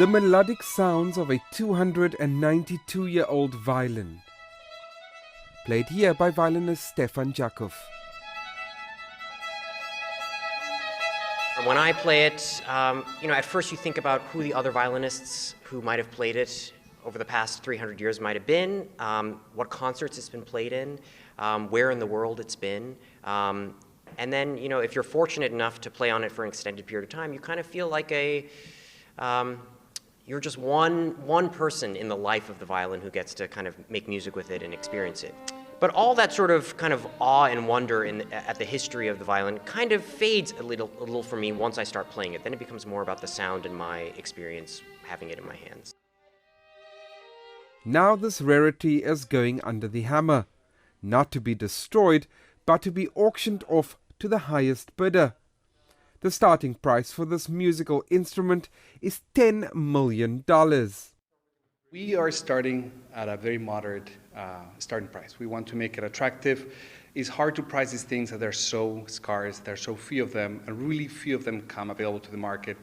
The melodic sounds of a 292-year-old violin. Played here by violinist Jody Jacobs. When I play it, at first you think about who the other violinists who might have played it over the past 300 years might have been, what concerts it's been played in, where in the world it's been. And then, if you're fortunate enough to play on it for an extended period of time, you kind of feel like you're just one person in the life of the violin who gets to kind of make music with it and experience it. But all that sort of kind of awe and wonder at the history of the violin kind of fades a little for me once I start playing it. Then it becomes more about the sound and my experience having it in my hands. Now this rarity is going under the hammer, not to be destroyed, but to be auctioned off to the highest bidder. The starting price for this musical instrument is $10 million. We are starting at a very moderate starting price. We want to make it attractive. It's hard to price these things that they're so scarce, there are so few of them, and really few of them come available to the market.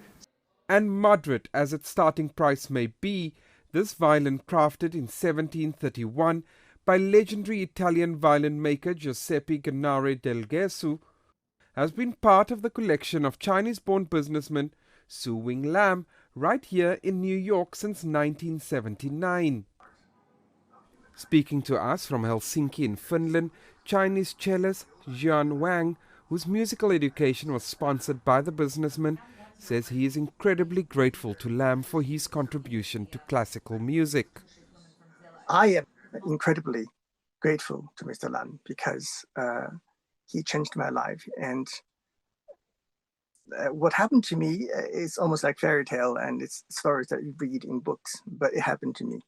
And moderate as its starting price may be, this violin, crafted in 1731 by legendary Italian violin maker Giuseppe Gennaro del Gesu, has been part of the collection of Chinese-born businessman Su Wing Lam right here in New York since 1979. Speaking to us from Helsinki in Finland, Chinese cellist Jian Wang, whose musical education was sponsored by the businessman, says he is incredibly grateful to Lam for his contribution to classical music. I am incredibly grateful to Mr. Lam because he changed my life, and what happened to me is almost like fairy tale, and it's stories that you read in books, but it happened to me.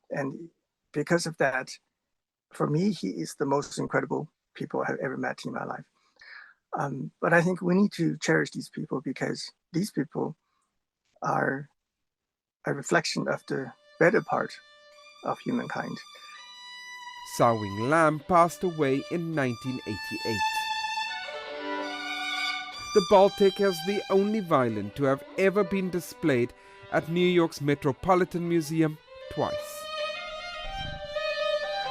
And because of that, for me, he is the most incredible people I have ever met in my life. But I think we need to cherish these people because these people are a reflection of the better part of humankind. Su Wing Lam passed away in 1988. The Baltic is the only violin to have ever been displayed at New York's Metropolitan Museum twice.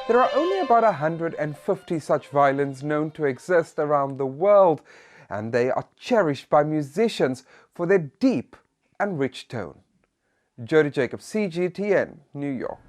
There are only about 150 such violins known to exist around the world, and they are cherished by musicians for their deep and rich tone. Jody Jacobs, CGTN, New York.